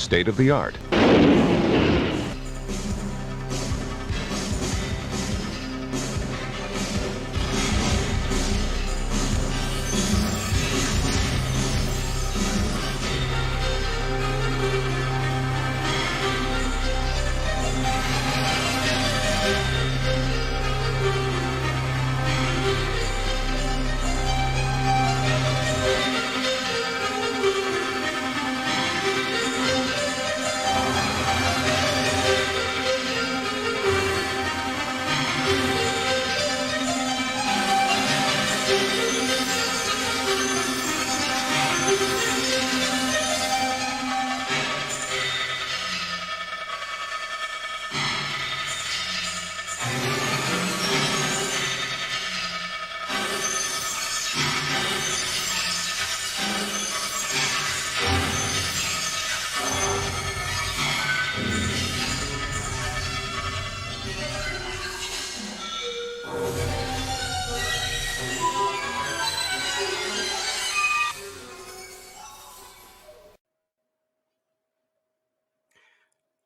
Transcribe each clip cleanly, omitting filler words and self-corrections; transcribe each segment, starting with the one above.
state of the art.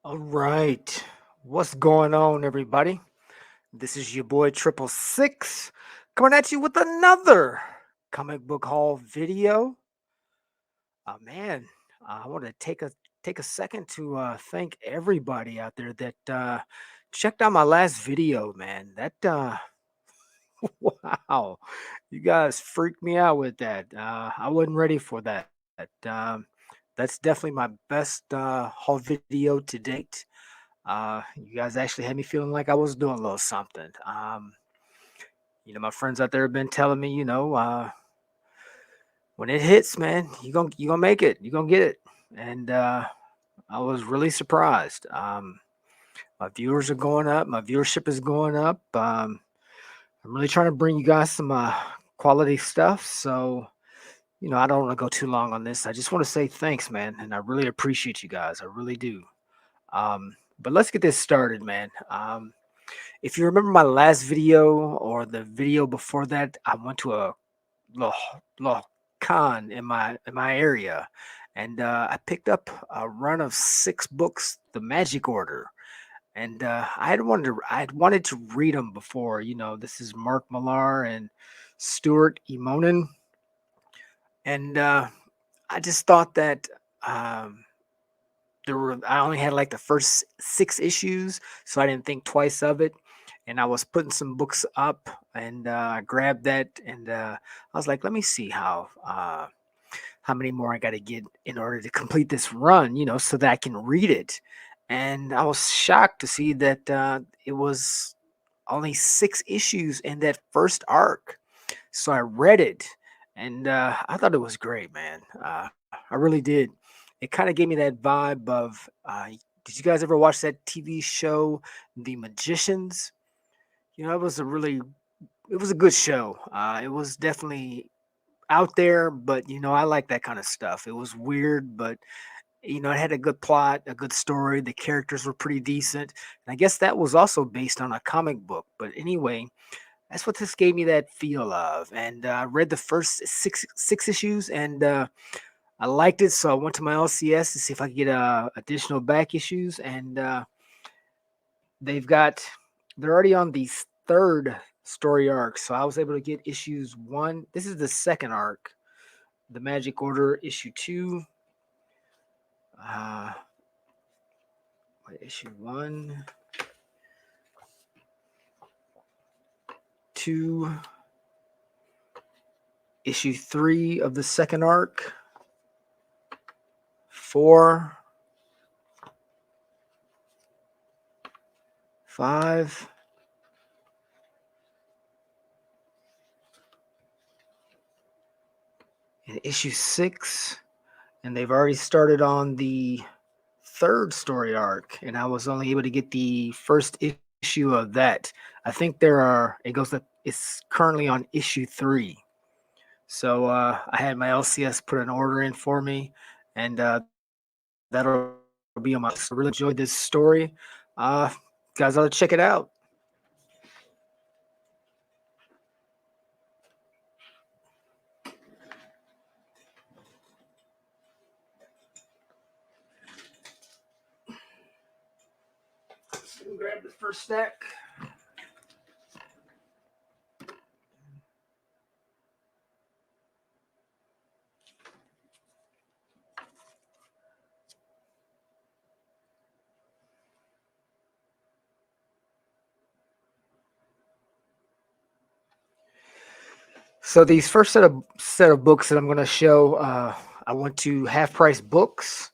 All right. What's going on, everybody? This is your boy Triple Six coming at you with another comic book haul video. Man, I want to take a second to thank everybody out there that checked out my last video, man. That wow, you guys freaked me out with that. I wasn't ready for that. Um, that's definitely my best haul video to date. You guys actually had me feeling like I was doing a little something. My friends out there have been telling me, when it hits, man, you gonna make it, you gonna get it, and I was really surprised. My viewers are going up, my viewership is going up. I'm really trying to bring you guys some quality stuff, so I don't want to go too long on this. I just want to say thanks, man, and I really appreciate you guys. I really do. But let's get this started, man. If you remember my last video or the video before that, I went to a little, little con in my area, and I picked up a run of 6 books, The Magic Order, and I had wanted to read them before. This is Mark Millar and Stuart Emonin, and I just thought that. Um, I only had like the first 6 issues, so I didn't think twice of it. And I was putting some books up, and I grabbed that, and I was like, let me see how many more I got to get in order to complete this run, so that I can read it. And I was shocked to see that it was only 6 issues in that first arc. So I read it, and I thought it was great, man. I really did. It kind of gave me that vibe of. Did you guys ever watch that TV show, The Magicians? It was a good show. It was definitely out there, but I like that kind of stuff. It was weird, but it had a good plot, a good story. The characters were pretty decent, and I guess that was also based on a comic book. But anyway, that's what this gave me that feel of. And I read the first six issues, and I liked it. So I went to my LCS to see if I could get additional back issues, and they've got they're already on the third story arc. So I was able to get issues one. This is the second arc, the Magic Order issue 2. Uh, issue 1, 2, issue 3 of the second arc, 4, 5, and issue 6. And they've already started on the third story arc, and I was only able to get the first issue of that. I think it's currently on issue 3. So I had my LCS put an order in for me, and that'll be on my list. I really enjoyed this story. Uh, guys ought to check it out. and grab the first stack. So these first set of books that I'm going to show, I went to Half Price Books,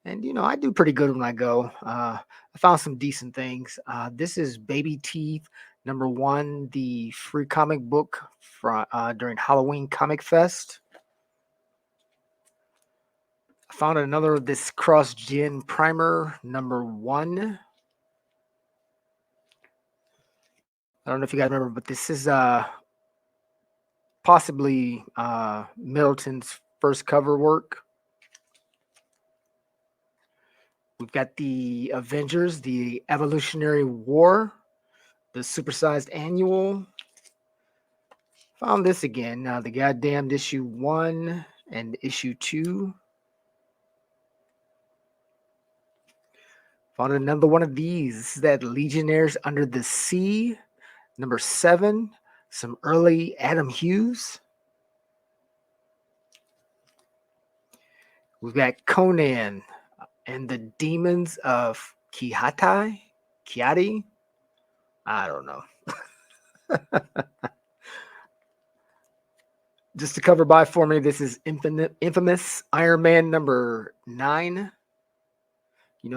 and I do pretty good when I go. I found some decent things. This is Baby Teeth #1, the free comic book from during Halloween Comic Fest. I found another of this Cross Gen Primer #1. I don't know if you guys remember, but this is possibly Middleton's first cover work. We've got the Avengers, the Evolutionary War, the Supersized Annual. Found this again, the goddamned issue 1 and issue 2. Found another one of these. This is that Legionnaires Under the Sea, #7. Some early Adam Hughes. We've got Conan and the Demons of Kiati. I don't know. Just to cover by for me, this is infamous Iron Man #9.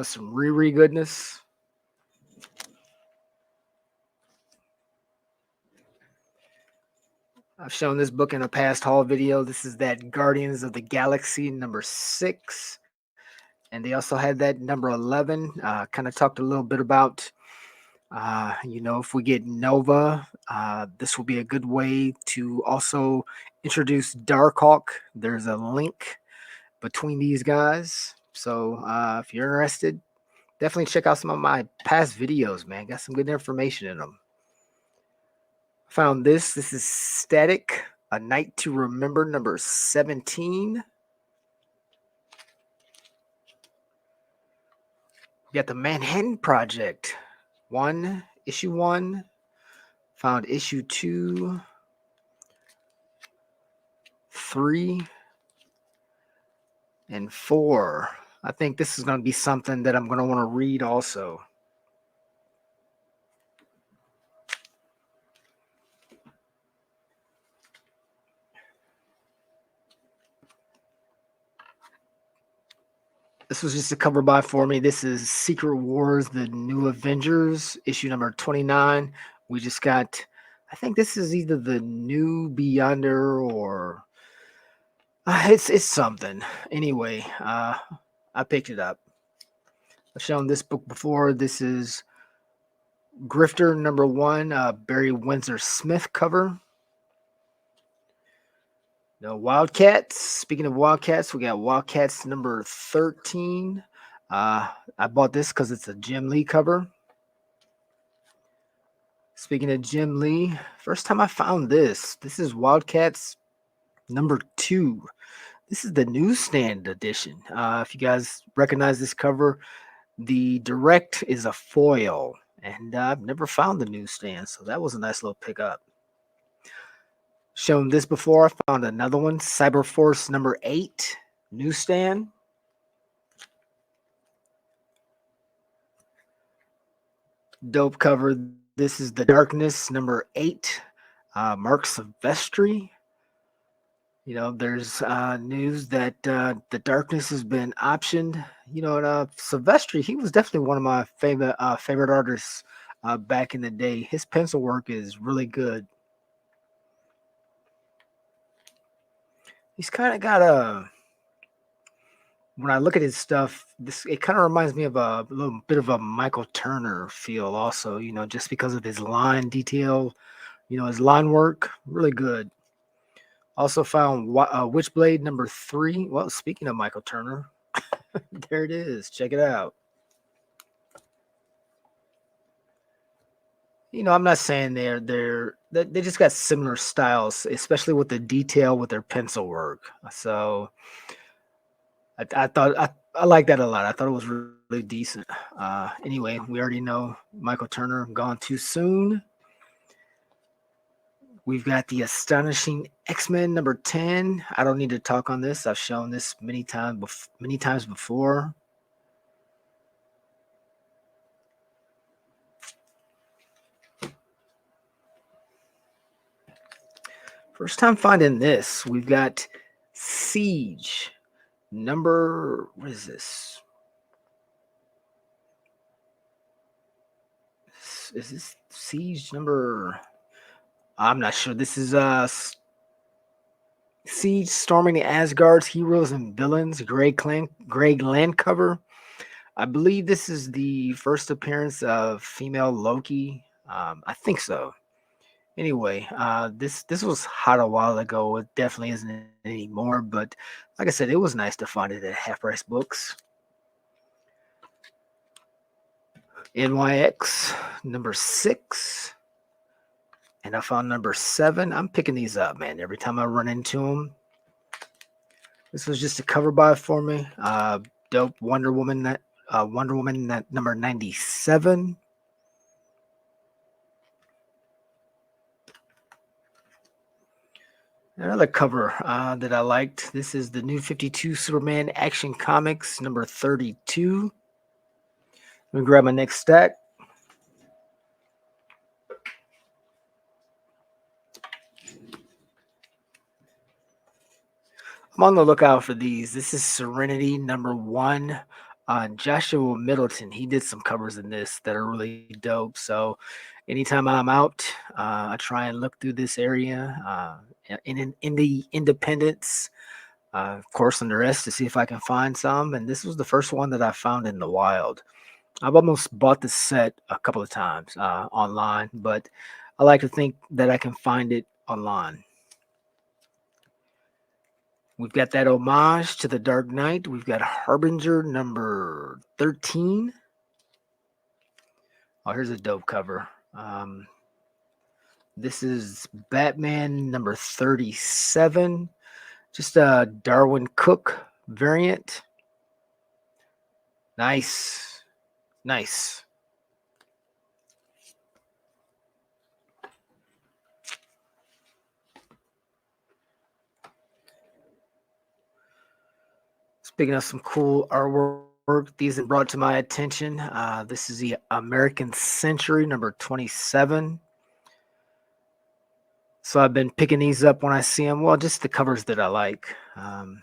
Some Riri goodness. I've shown this book in a past haul video. This is that Guardians of the Galaxy #6. And they also had that #11. Kind of talked a little bit about, if we get Nova, this will be a good way to also introduce Darkhawk. There's a link between these guys. So if you're interested, definitely check out some of my past videos, man. Got some good information in them. Found this. This is Static, A Night to Remember #17. We got the Manhattan Project issue 1. Found issue 2, 3, and 4. I think this is going to be something that I'm going to want to read also. This was just a cover by for me. This is Secret Wars, The New Avengers, issue #29. We just got, I think this is either the New Beyonder or it's something. Anyway, I picked it up. I've shown this book before. This is Grifter #1, Barry Windsor Smith cover. No Wildcats. Speaking of Wildcats, we got Wildcats #13. I bought this because it's a Jim Lee cover. Speaking of Jim Lee, first time I found this. This is Wildcats #2. This is the newsstand edition. If you guys recognize this cover, the direct is a foil, and I've never found the newsstand, so that was a nice little pickup. Shown this before. I found another one, Cyberforce #8 newsstand. Dope cover. This is The Darkness #8, Mark Silvestri. There's news that The Darkness has been optioned. Silvestri, he was definitely one of my favorite artists back in the day. His pencil work is really good. He's kind of got when I look at his stuff, it kind of reminds me of a little bit of a Michael Turner feel also, just because of his line detail, his line work, really good. Also found Witchblade #3. Well, speaking of Michael Turner, there it is. Check it out. I'm not saying they just got similar styles, especially with the detail with their pencil work. So I thought I like that a lot. I thought it was really decent. Anyway, we already know Michael Turner gone too soon. We've got the Astonishing X-Men number 10. I don't need to talk on this. I've shown this many times before. First time finding this. We've got Siege number, what is this? Is this Siege number? I'm not sure. This is Siege storming the Asgard's heroes and villains. Greg Land cover. I believe this is the first appearance of female Loki. I think so. Anyway, this was hot a while ago. It definitely isn't anymore. But like I said, it was nice to find it at Half Price Books. NYX number 6. And I found number 7. I'm picking these up, man. Every time I run into them. This was just a cover buy for me. Dope Wonder Woman that number 97. Another cover that I liked. This is the New 52 Superman Action Comics number 32. Let me grab my next stack. I'm on the lookout for these. This is Serenity number 1. Joshua Middleton, he did some covers in this that are really dope. So anytime I'm out, I try and look through this area in the independents, of course, and the rest to see if I can find some. And this was the first one that I found in the wild. I've almost bought this set a couple of times online, but I like to think that I can find it online. We've got that homage to the Dark Knight. We've got Harbinger number 13. Oh, here's a dope cover. This is Batman number 37. Just a Darwin Cook variant. Nice. Nice. Speaking of some cool artwork, these are brought to my attention. This is the American Century number 27. So I've been picking these up when I see them. Well, just the covers that I like. Found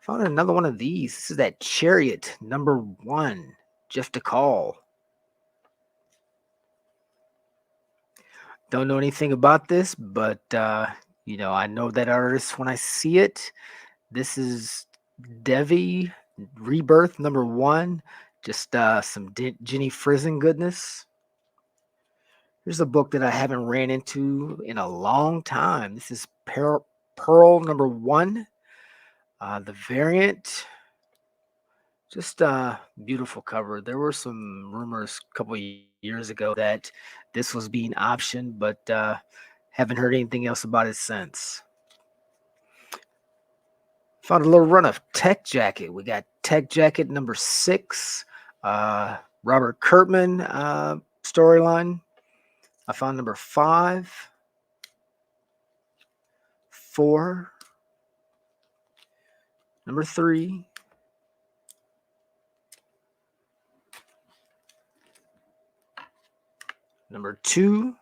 another one of these. This is that Chariot number 1. Jeff DeCall. Don't know anything about this, but I know that artist when I see it. This is Devi Rebirth number 1. Just some Jenny Frizen goodness. Here's a book that I haven't ran into in a long time. This is Pearl number 1. The variant, just a beautiful cover. There were some rumors a couple of years ago that this was being optioned, but haven't heard anything else about it since. Found a little run of Tech Jacket. We got Tech Jacket number 6. Robert Kirkman storyline. I found number 5, 4, number 3, number 2,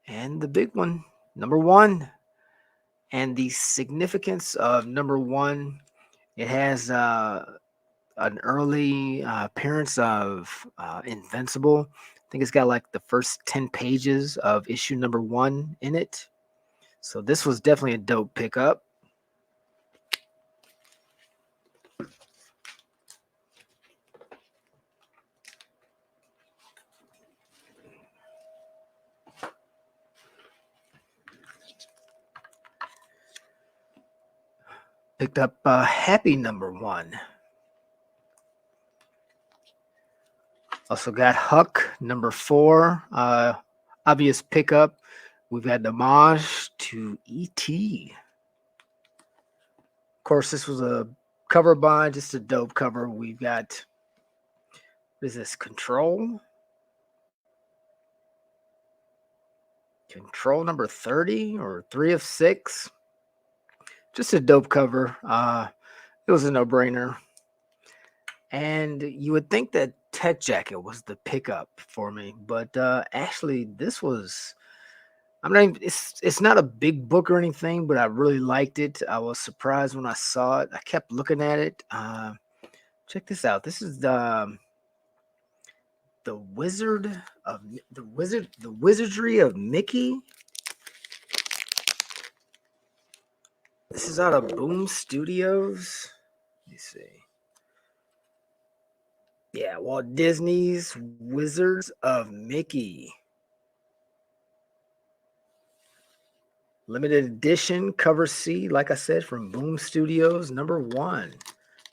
and the big one, number 1. And the significance of number 1, it has an early appearance of Invincible. I think it's got like the first 10 pages of issue number 1 in it. So this was definitely a dope pickup. Picked up Happy number 1. Also got Huck number 4. Obvious pickup. We've got the homage to E.T. course, this was a cover bind, just a dope cover. We've got, what is this? Control number 30 or 3 of 6. Just a dope cover. It was a no-brainer. And you would think that Tech Jacket was the pickup for me, but actually this was, I'm not even, it's not a big book or anything, but I really liked it. I was surprised when I saw it. I kept looking at it. Check this out. This is the Wizardry of Mickey. This is out of Boom Studios. Let me see. Yeah, Walt Disney's Wizards of Mickey. Limited edition, cover C, like I said, from Boom Studios, number 1.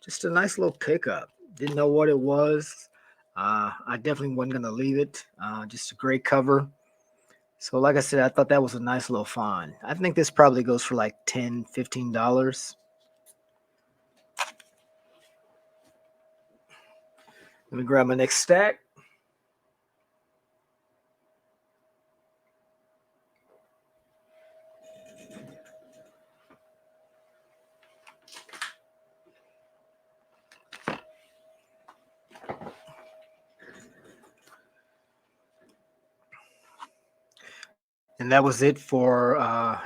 Just a nice little pickup. Didn't know what it was. I definitely wasn't going to leave it. Just a great cover. So like I said, I thought that was a nice little find. I think this probably goes for like $10, $15. Let me grab my next stack. And that was it for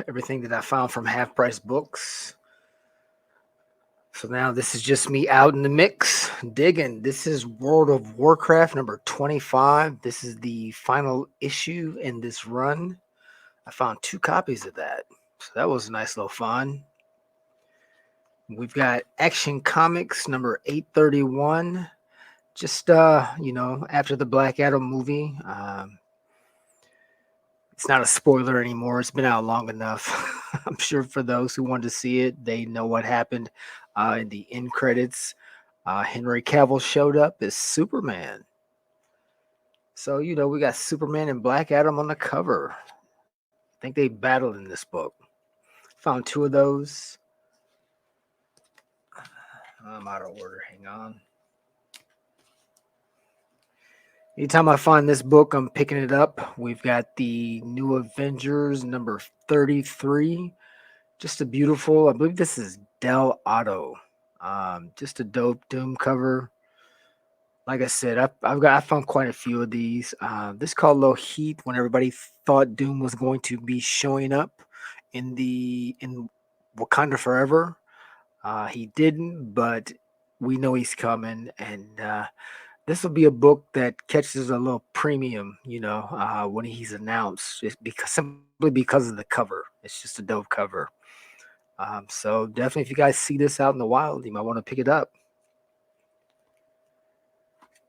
everything that I found from Half Price Books. So now this is just me out in the mix, digging. This is World of Warcraft number 25. This is the final issue in this run. I found 2 copies of that. So that was a nice little find. We've got Action Comics number 831. Just, after the Black Adam movie. It's not a spoiler anymore. It's been out long enough. I'm sure for those who want to see it, they know what happened in the end credits. Henry Cavill showed up as Superman. So, we got Superman and Black Adam on the cover. I think they battled in this book. Found 2 of those. I'm out of order. Hang on. Anytime I find this book, I'm picking it up. We've got the New Avengers number 33. Just a beautiful, I believe this is Del Otto. Just a dope Doom cover. Like I said, I found quite a few of these. This called Low Heat when everybody thought Doom was going to be showing up in Wakanda Forever. He didn't, but we know he's coming, and this will be a book that catches a little premium, when he's announced, simply because of the cover. It's just a dope cover. So definitely, if you guys see this out in the wild, you might want to pick it up.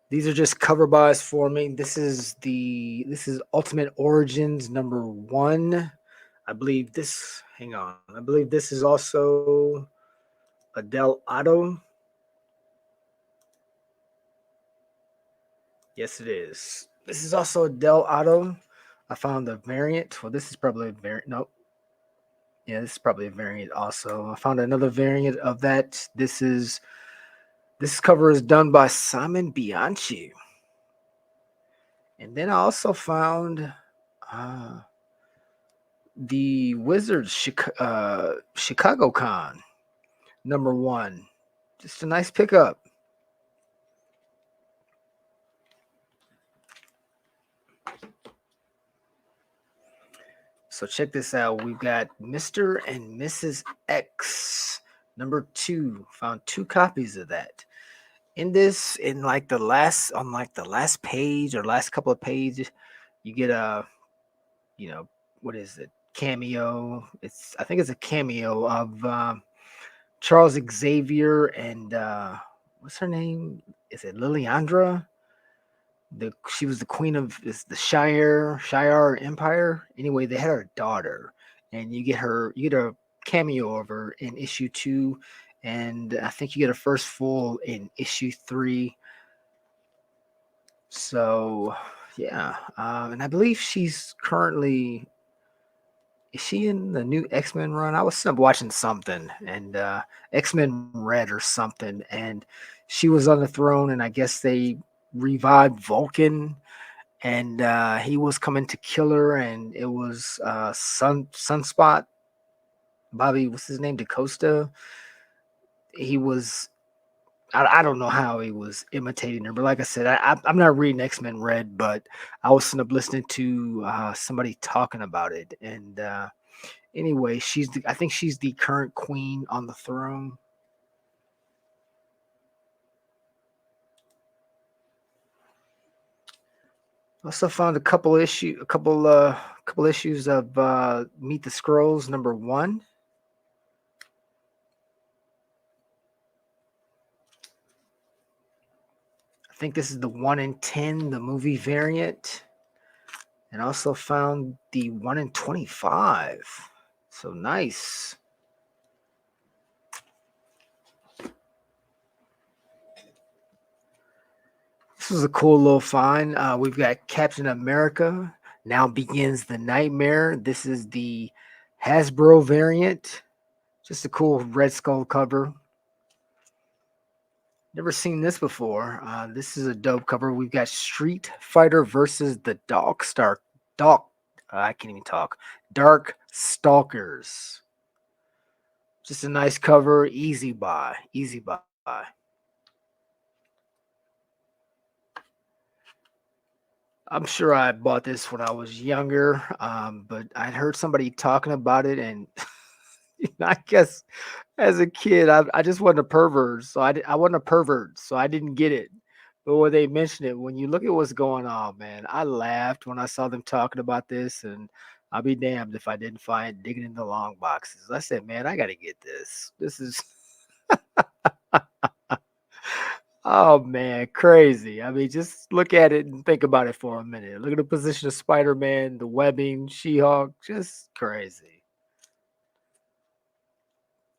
These are just cover buys for me. This is Ultimate Origins number 1. I believe this. Hang on. I believe this is also a Del Otto. Yes, it is. This is also a Del Otto. I found a variant. Well, this is probably a variant. Nope. Yeah, this is probably a variant also. I found another variant of that. This cover is done by Simon Bianchi. And then I also found the Wizards Chicago Con number 1. Just a nice pickup. So check this out. We've got Mr. and Mrs. X number 2. Found 2 copies of that. In this, on the last page or last couple of pages, you get a, what is it? Cameo. I think it's a cameo of Charles Xavier and what's her name? Is it Liliandra? She was the queen of the Shire Empire. Anyway, they had her daughter, and you get a cameo of her in issue 2, and I think you get a first full in issue 3. So yeah, and I believe she's currently Is she in the new X-Men run? I was watching something and X-Men Red or something, and she was on the throne, and I guess they revived Vulcan, and he was coming to kill her, and it was Sunspot Bobby. What's his name? DaCosta. He was. I don't know how he was imitating her, but like I said, I'm not reading X-Men Red, but I was up listening to somebody talking about it, and anyway, I think she's the current queen on the throne. Also found a couple issues of Meet the Scrolls #1. I think this is the 1 in 10, the movie variant, and also found the 1 in 25. So nice. This was a cool little find. We've got Captain America. Now begins the nightmare. This is the Hasbro variant. Just a cool Red Skull cover. Never seen this before. This is a dope cover. We've got Street Fighter versus the Dark. I can't even talk. Dark Stalkers. Just a nice cover. Easy buy. Easy buy. I'm sure I bought this when I was younger, but I'd heard somebody talking about it, and I guess as a kid, I just wasn't a pervert, so I wasn't a pervert, so I didn't get it. But when they mentioned it, when you look at what's going on, man, I laughed when I saw them talking about this, and I'll be damned if I didn't find digging in the long boxes. I said, man, I got to get this. This is Oh man, crazy. I mean, just look at it and think about it for a minute. Look at the position of Spider-Man, the webbing, She-Hulk, just crazy.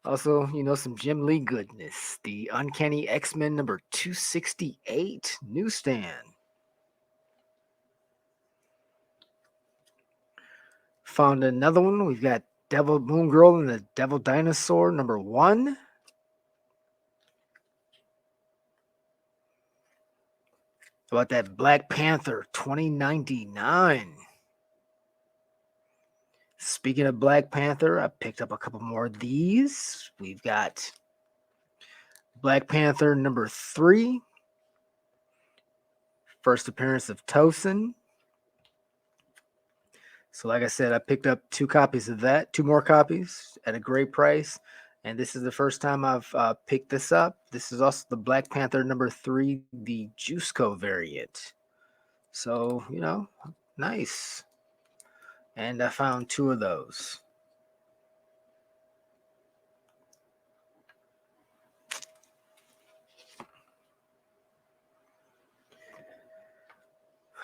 Also, some Jim Lee goodness. The Uncanny X-Men #268 newsstand. Found another one. We've got Devil Moon Girl and the Devil Dinosaur #1. How about that Black Panther 2099? Speaking of Black Panther, I picked up a couple more of these. We've got Black Panther #3, first appearance of Tosin. So, like I said, I picked up 2 copies of that, 2 more copies at a great price. And this is the first time I've picked this up. This is also the Black Panther #3, the Jusco variant. So, nice. And I found 2 of those.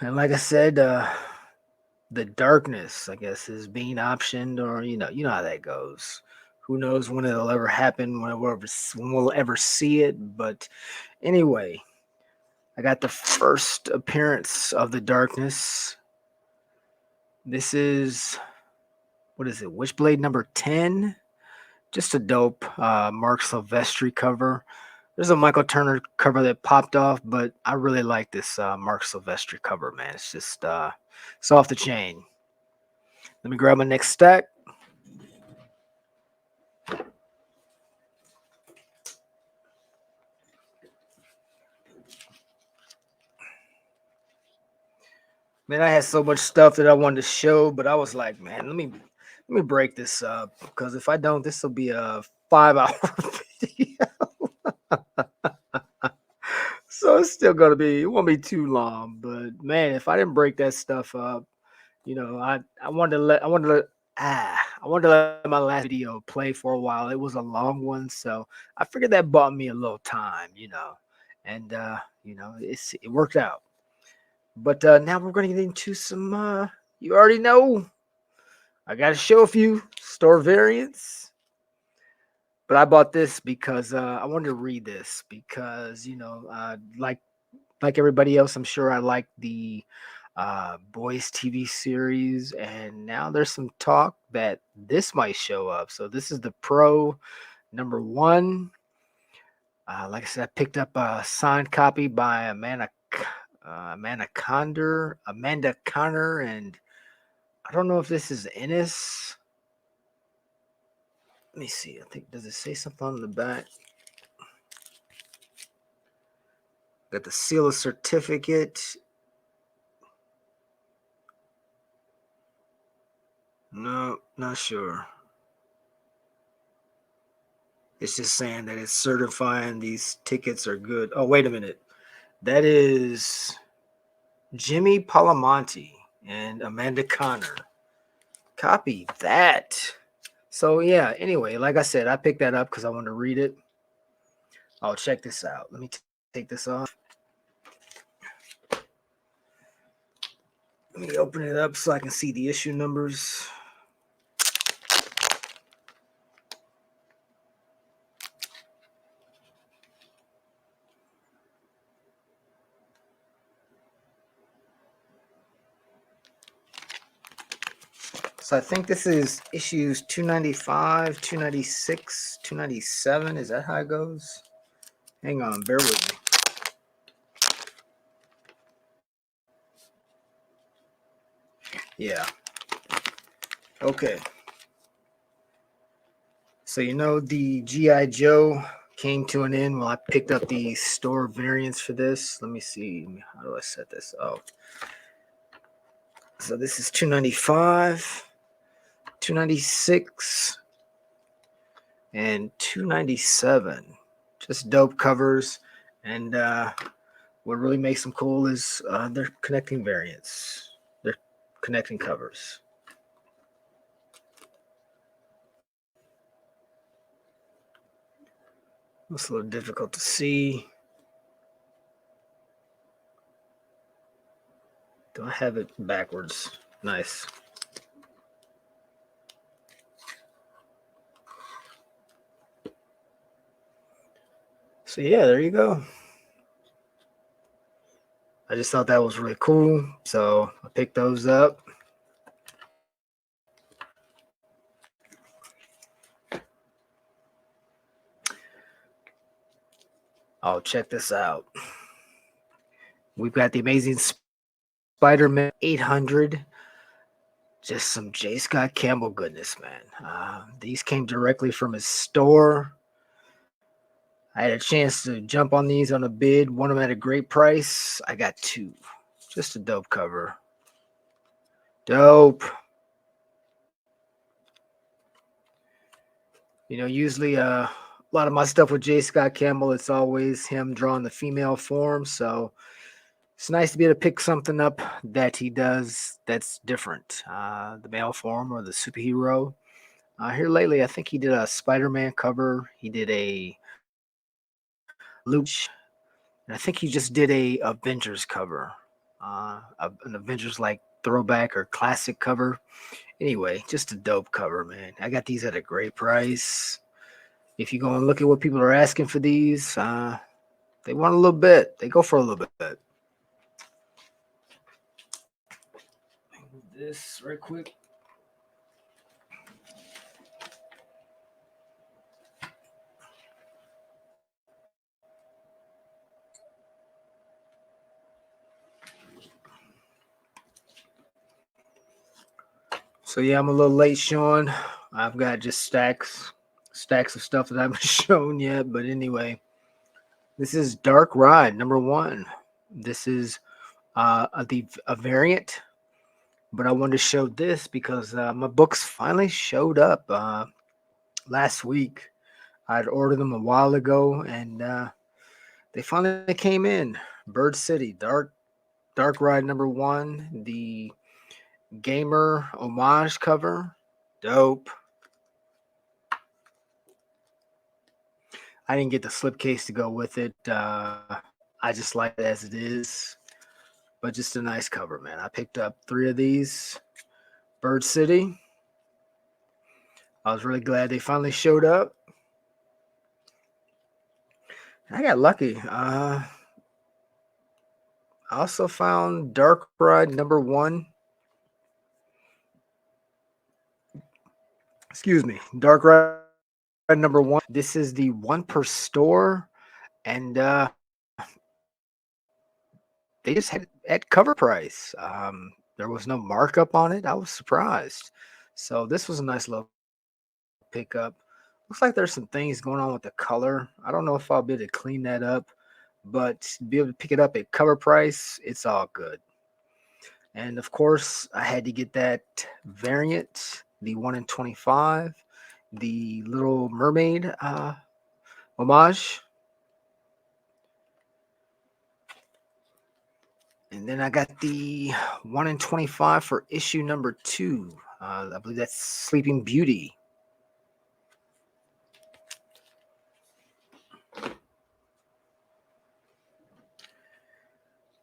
And like I said, the darkness, I guess, is being optioned, or you know how that goes. Who knows when it'll ever happen, when we'll ever see it. But anyway, I got the first appearance of the darkness. This is what is it? Witchblade #10. Just a dope Mark Silvestri cover. There's a Michael Turner cover that popped off, but I really like this Mark Silvestri cover, man. It's just it's off the chain. Let me grab my next stack. Man, I had so much stuff that I wanted to show, but I was like, man, let me break this up, because if I don't, this will be a 5-hour video. So it's still gonna be, it won't be too long. But man, if I didn't break that stuff up, I wanted to let my last video play for a while. It was a long one, so I figured that bought me a little time. And it worked out. But now we're gonna get into some you already know. I gotta show a few store variants. But I bought this because I wanted to read this because like everybody else, I'm sure I like the boys TV series, and now there's some talk that this might show up. So this is the Pro #1. Like I said, I picked up a signed copy by Amanda Connor, and I don't know if this is Ennis. Let me see. I think, does it say something on the back? Got the seal of certificate. No, not sure. It's just saying that it's certifying these tickets are good. Oh, wait a minute. That is Jimmy Palamonte and Amanda Connor. Copy that. So yeah, anyway, like I said, I picked that up because I wanted to read it. Oh, check this out. Let me take this off. Let me open it up so I can see the issue numbers. So I think this is issues 295, 296, 297. Is that how it goes? Hang on, bear with me. Yeah. Okay. So you know the G.I. Joe came to an end. Well, I picked up the store variants for this. Let me see. How do I set this up? So this is 295, 296, and 297. Just dope covers. And what really makes them cool is they're connecting variants. They're connecting covers. It's a little difficult to see. Do I have it backwards? Nice. So yeah, there you go. I just thought that was really cool, so I picked those up. Oh, check this out. We've got the Amazing Spider-Man 800. Just some J. Scott Campbell goodness, man. These came directly from his store. I had a chance to jump on these on a bid, won them at a great price. I got 2. Just a dope cover. Dope. You know, usually a lot of my stuff with J. Scott Campbell, it's always him drawing the female form. So it's nice to be able to pick something up that he does that's different. The male form or the superhero. Here lately, I think he did a Spider-Man cover. He did a Luke, and I think he just did a Avengers cover. An Avengers like throwback or classic cover. Anyway, just a dope cover, man. I got these at a great price. If you go and look at what people are asking for these, they want a little bit. They go for a little bit. This right quick. So yeah, I'm a little late, Sean. I've got just stacks of stuff that I haven't shown yet. But anyway, this is Dark Ride #1. This is a variant, but I wanted to show this because my books finally showed up last week. I'd ordered them a while ago, and they finally came in. Bird City, Dark Ride #1, the gamer homage cover, dope. I didn't get the slipcase to go with it. I just like it as it is, but just a nice cover, man. I picked up 3 of these. Bird City. I was really glad they finally showed up. I got lucky. I also found Dark Ride number one. Excuse me, Dark Ride number one. This is the one per store, and they just had it at cover price. There was no markup on it. I was surprised. So this was a nice little pickup. Looks like there's some things going on with the color. I don't know if I'll be able to clean that up, but to be able to pick it up at cover price, it's all good. And of course, I had to get that variant, the 1 in 25, the Little Mermaid homage. And then I got the 1 in 25 for issue number 2. I believe that's Sleeping Beauty.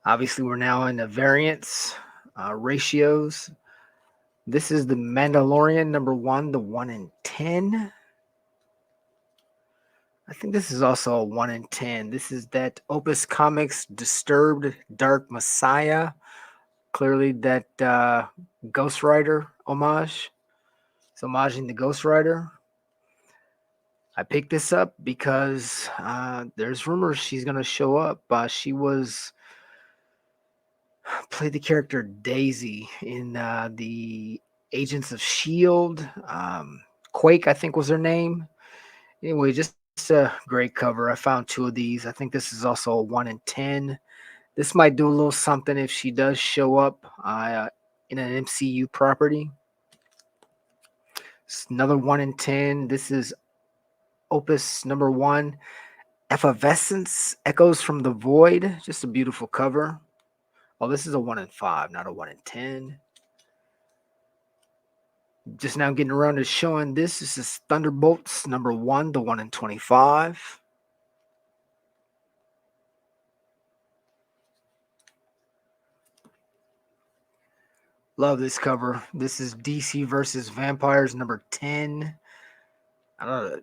Obviously, we're now in the variants ratios. This is the Mandalorian number 1, the 1 in 10. I think this is also a 1 in 10. This is that Opus Comics Disturbed Dark Messiah. Clearly, that Ghost Rider homage. It's homaging the Ghost Rider. I picked this up because there's rumors she's going to show up. She played the character Daisy in the Agents of S.H.I.E.L.D. Quake, I think, was her name. Anyway, just a great cover. I found 2 of these. I think this is also a 1 in 10. This might do a little something if she does show up in an MCU property. It's another 1 in 10. This is Opus number 1, Effervescence, Echoes from the Void. Just a beautiful cover. Oh, this is a 1 in 5, not a 1 in 10. Just now getting around to showing this. This is Thunderbolts number 1, the 1 in 25. Love this cover. This is DC versus Vampires number 10. I don't know,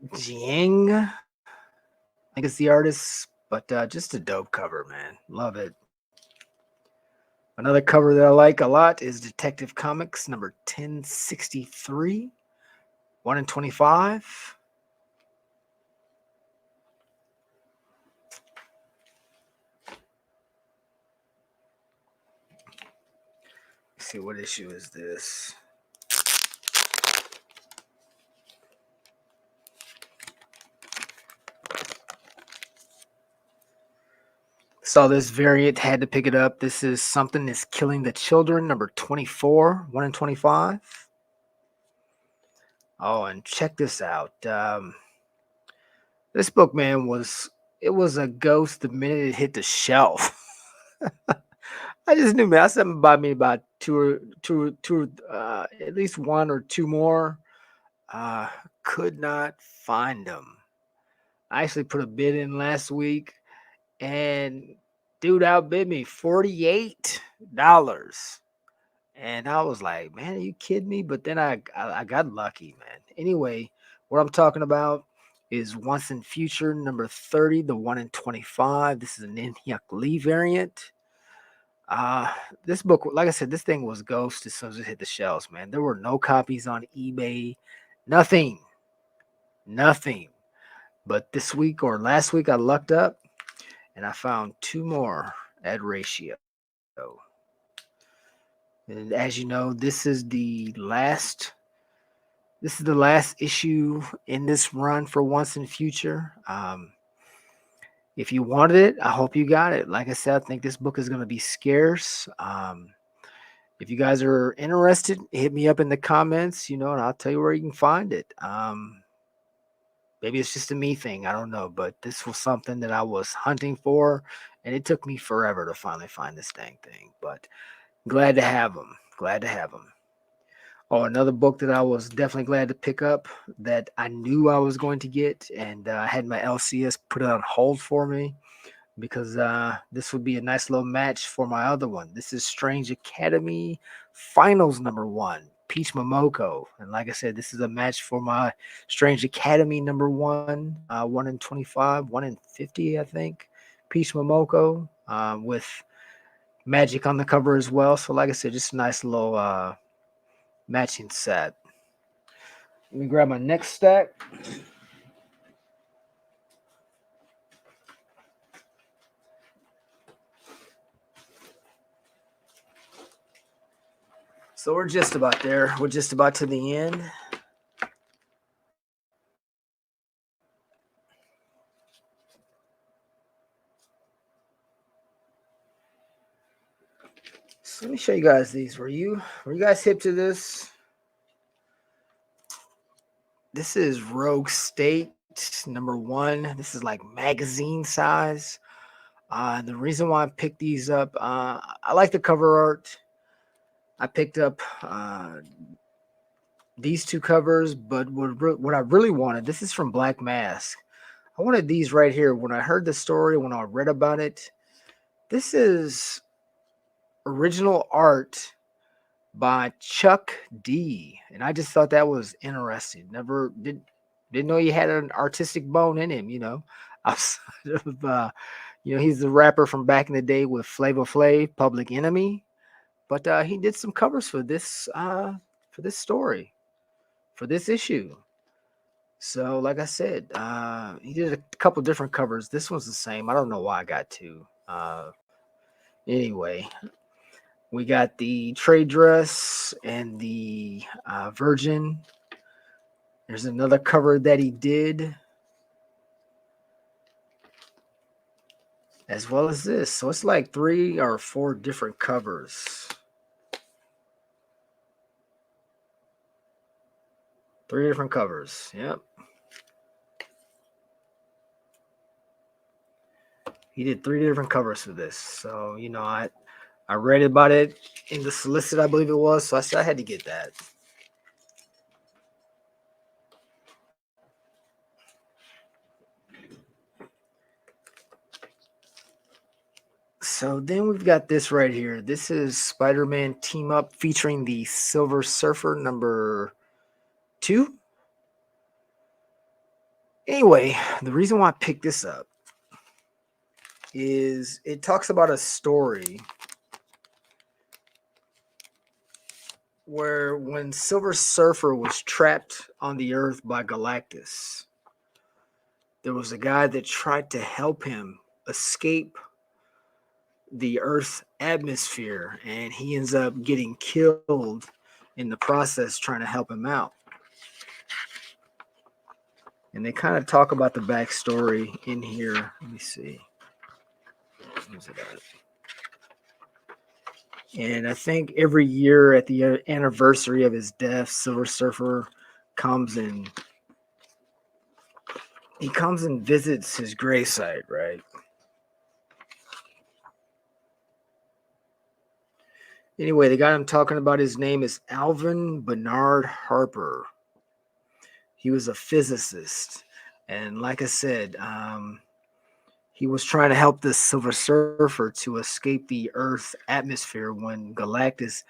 Jiang, I think it's the artist, but just a dope cover, man. Love it. Another cover that I like a lot is Detective Comics number 1063, 1 in 25. Let's see, what issue is this? Saw this variant, had to pick it up. This is Something is Killing the Children, number 24, 1 in 25. Oh, and check this out. This book, man, it was a ghost the minute it hit the shelf. I just knew, man. I said buy me about at least 1 or 2 more. Could not find them. I actually put a bid in last week, and dude outbid me $48. And I was like, man, are you kidding me? But then I got lucky, man. Anyway, what I'm talking about is Once in Future number 30, the 1 in 25. This is an Inhyuk Lee variant. Uh, this book, like I said, this thing was ghost as soon as it hit the shelves, man. There were no copies on eBay, nothing, nothing. But this week or last week, I lucked up and I found 2 more at Ratio. And as you know, this is the last issue in this run for Once in Future. If you wanted it, I hope you got it. Like I said, I think this book is going to be scarce. If you guys are interested, hit me up in the comments, and I'll tell you where you can find it. Maybe it's just a me thing. I don't know. But this was something that I was hunting for, and it took me forever to finally find this dang thing. But glad to have them. Glad to have them. Oh, another book that I was definitely glad to pick up that I knew I was going to get, and I had my LCS put it on hold for me because this would be a nice little match for my other one. This is Strange Academy Finals number 1, Peach Momoko. And like I said, this is a match for my Strange Academy number 1, 1 in 25, 1 in 50, I think. Peach Momoko with magic on the cover as well. So like I said, just a nice little matching set. Let me grab my next stack. So we're just about there. We're just about to the end. So let me show you guys these. Were you guys hip to this? This is Rogue State #1. This is like magazine size. The reason why I picked these up, I like the cover art. I picked up these two covers, but what I really wanted, this is from Black Mask. I wanted these right here. When I heard the story, when I read about it, this is original art by Chuck D, and I just thought that was interesting. Didn't know he had an artistic bone in him. Outside of he's the rapper from back in the day with Flavor Flav, Public Enemy, but he did some covers for this story, for this issue. So, like I said, he did a couple different covers. This one's the same. I don't know why I got two. Anyway, we got the trade dress and the Virgin. There's another cover that he did, as well as this. So it's like 3 or 4 different covers. 3 different covers. Yep. He did 3 different covers for this. So, I read about it in the solicit, I believe it was. So I said I had to get that. So then we've got this right here. This is Spider-Man Team Up featuring the Silver Surfer #2. Anyway, the reason why I picked this up is it talks about a story where when Silver Surfer was trapped on the Earth by Galactus, there was a guy that tried to help him escape the Earth's atmosphere, and he ends up getting killed in the process trying to help him out. And they kind of talk about the backstory in here. Let me see. Where's it at? And I think every year at the anniversary of his death, Silver Surfer comes and visits his gravesite, right? Anyway, the guy I'm talking about, his name is Alvin Bernard Harper. He was a physicist. And like I said, he was trying to help the Silver Surfer to escape the Earth's atmosphere when Galactus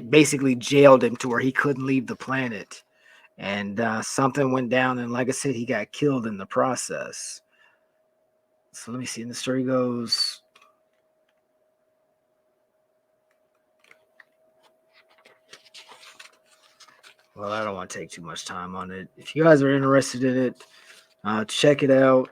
basically jailed him to where he couldn't leave the planet. And something went down, and like I said, he got killed in the process. So let me see. And the story goes, well, I don't want to take too much time on it. If you guys are interested in it, check it out.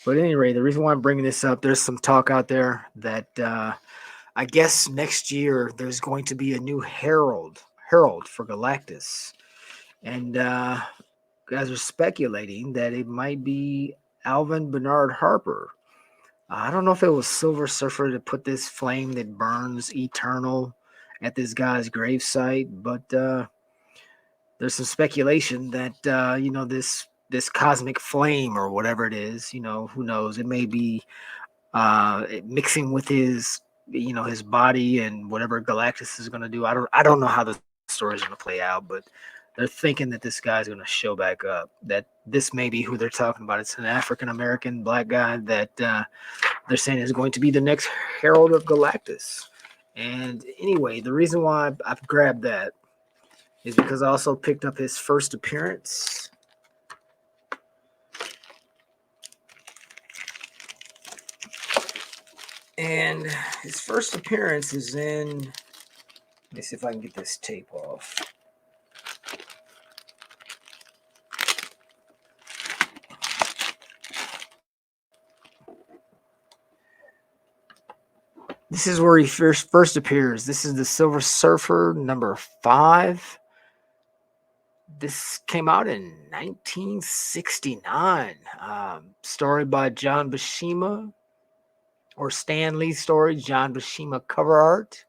But anyway, the reason why I'm bringing this up, there's some talk out there that I guess next year there's going to be a new herald for Galactus. And guys are speculating that it might be Alvin Bernard Harper. I don't know if it was Silver Surfer to put this flame that burns eternal at this guy's gravesite, but there's some speculation that this cosmic flame or whatever it is, who knows? It may be mixing with his body and whatever Galactus is going to do. I don't know how the story is going to play out, but they're thinking that this guy's going to show back up. That this may be who they're talking about. It's an African American black guy that they're saying is going to be the next Herald of Galactus. And anyway, the reason why I've grabbed that is because I also picked up his first appearance. And his first appearance is in, let me see if I can get this tape off. This is where he first appears. This is the Silver Surfer number 5. This came out in 1969. Story by John Buscema, or Stan Lee story, John Buscema cover art.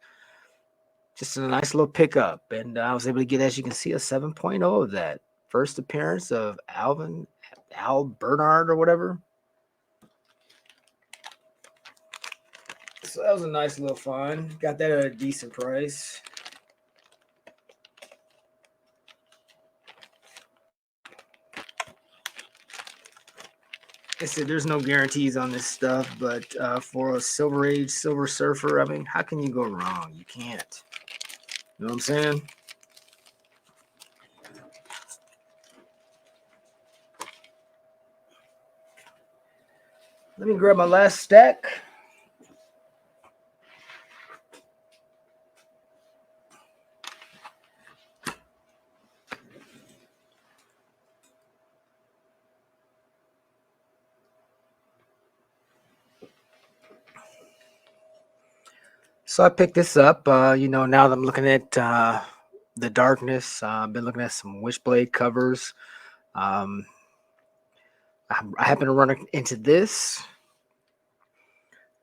Just a nice little pickup. And I was able to get, as you can see, a 7.0 of that. First appearance of Al Bernard or whatever. So that was a nice little find. Got that at a decent price. I said there's no guarantees on this stuff, but for a Silver Age Silver Surfer, I mean, how can you go wrong? You can't. You know what I'm saying? Let me grab my last stack. So I picked this up. Now that I'm looking at the darkness, I've been looking at some Witchblade covers. I happen to run into this.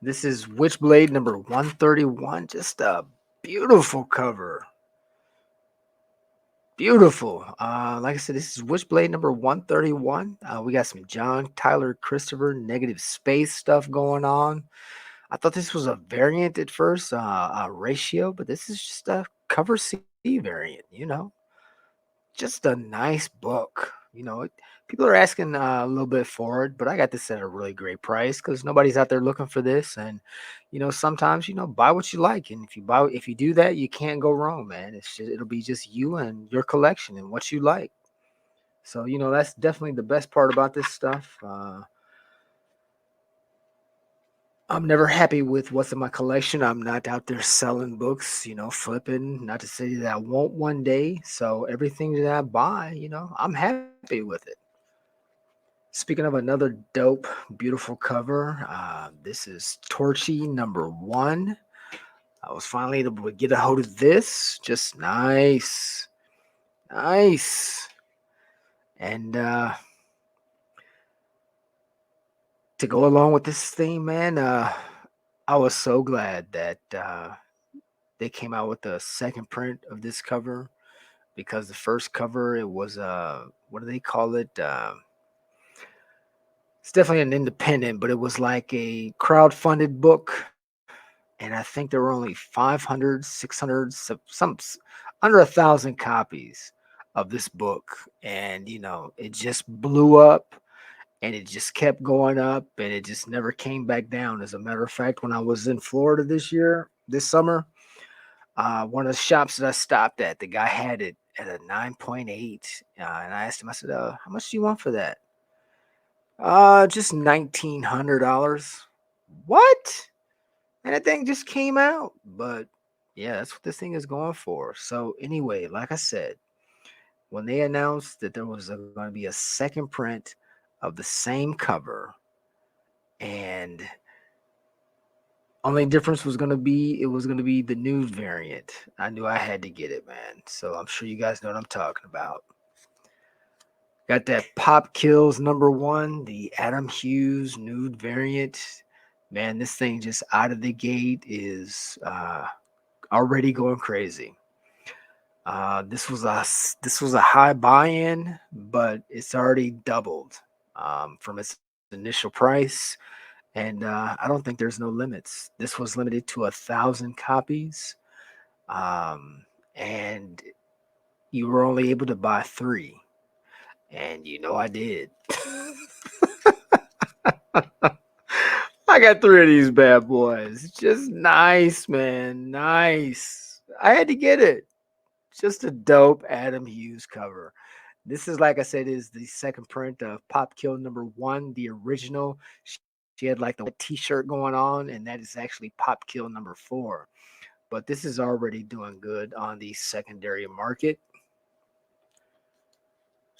This is Witchblade number 131. Just a beautiful cover. Beautiful. Like I said, this is Witchblade number 131. We got some John Tyler Christopher negative space stuff going on. I thought this was a variant at first, a ratio, but this is just a cover C variant, just a nice book. People are asking a little bit for it, but I got this at a really great price because nobody's out there looking for this. And sometimes buy what you like, and if you do that, you can't go wrong, man. It'll be just you and your collection and what you like. So that's definitely the best part about this stuff. I'm never happy with what's in my collection. I'm not out there selling books, flipping. Not to say that I won't one day. So everything that I buy, I'm happy with it. Speaking of another dope, beautiful cover, this is Torchy number 1. I was finally able to get a hold of this. Just nice. Nice. And to go along with this theme, man, I was so glad that they came out with the second print of this cover, because the first cover, it was what do they call it? It's definitely an independent, but it was like a crowd-funded book, and I think there were only 500, 600, some under 1,000 copies of this book, and it just blew up. And it just kept going up, and it just never came back down. As a matter of fact, when I was in Florida this summer, one of the shops that I stopped at, the guy had it at a 9.8. And I asked him, I said, how much do you want for that? Just $1,900. What? And that thing just came out. But yeah, that's what this thing is going for. So anyway, like I said, when they announced that there was going to be a second print of the same cover, and only difference was going to be, it was going to be the nude variant, I knew I had to get it, man. So I'm sure you guys know what I'm talking about. Got that Pop Kills number 1, the Adam Hughes nude variant. Man, this thing just out of the gate is already going crazy. This was a high buy-in, but it's already doubled from its initial price, and I don't think there's no limits. This was limited to 1,000 copies, and you were only able to buy 3, and I did. I got 3 of these bad boys. Just nice, man, nice. I had to get it. Just a dope Adam Hughes cover. This is, like I said, is the second print of Pop Kill #1, the original. She had like the t-shirt going on, and that is actually Pop Kill #4. But this is already doing good on the secondary market.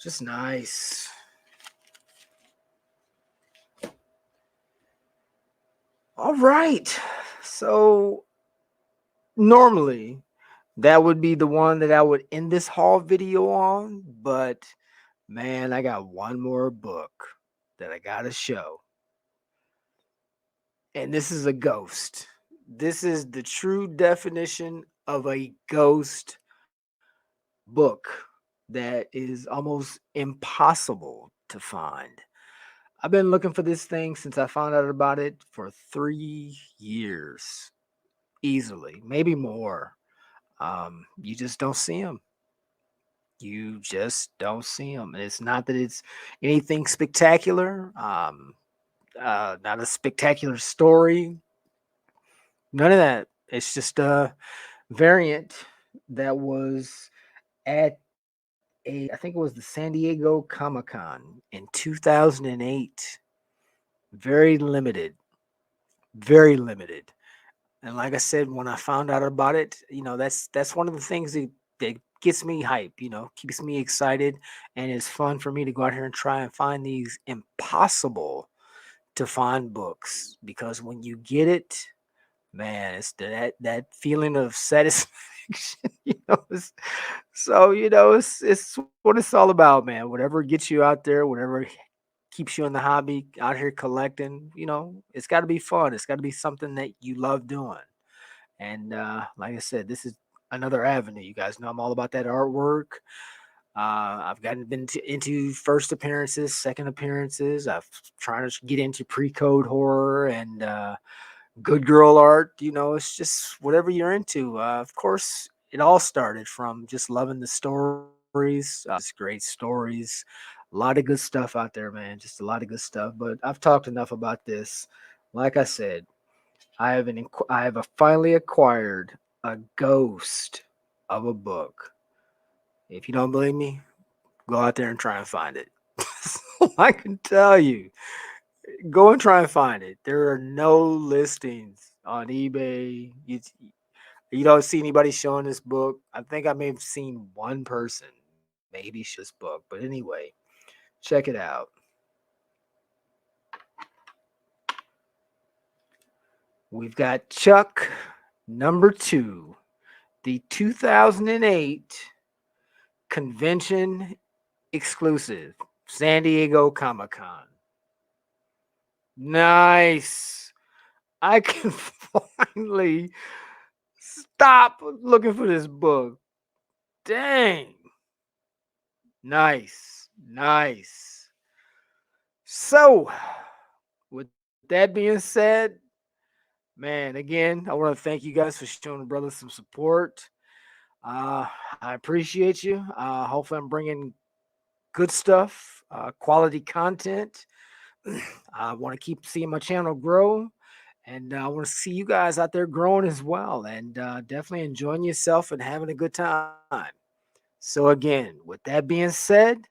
Just nice. All right. So normally that would be the one that I would end this haul video on, but man, I got one more book that I gotta show. And this is a ghost. This is the true definition of a ghost book that is almost impossible to find. I've been looking for this thing since I found out about it for 3 years, easily, maybe more. You just don't see them. You just don't see them, and it's not that it's anything spectacular. Not a spectacular story. None of that. It's just a variant that was at I think it was the San Diego Comic Con in 2008. Very limited, very limited. And like I said, when I found out about it, that's one of the things that gets me hype, keeps me excited, and it's fun for me to go out here and try and find these impossible to find books, because when you get it, man, it's that feeling of satisfaction. It's what it's all about, man. Whatever gets you out there, whatever keeps you in the hobby, out here collecting, it's got to be fun. It's got to be something that you love doing. And like I said, this is another avenue. You guys know I'm all about that artwork. I've into first appearances, second appearances. I've trying to get into pre-code horror and good girl art. It's just whatever you're into. Of course, it all started from just loving the stories. It's great stories. A lot of good stuff out there, man. Just a lot of good stuff. But I've talked enough about this. Like I said, I have finally acquired a ghost of a book. If you don't believe me, go out there and try and find it. So I can tell you, go and try and find it. There are no listings on eBay. You don't see anybody showing this book. I think I may have seen one person maybe show this book, but anyway, check it out. We've got Chuck #2, the 2008 convention exclusive, San Diego Comic Con. Nice. I can finally stop looking for this book. Dang. Nice. Nice. So, with that being said, man, again, I want to thank you guys for showing the brothers some support. I appreciate you. Hopefully, I'm bringing good stuff, quality content. I want to keep seeing my channel grow, and I want to see you guys out there growing as well, and definitely enjoying yourself and having a good time. So, again, with that being said,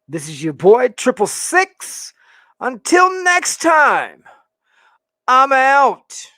this is your boy, 666. Until next time, I'm out.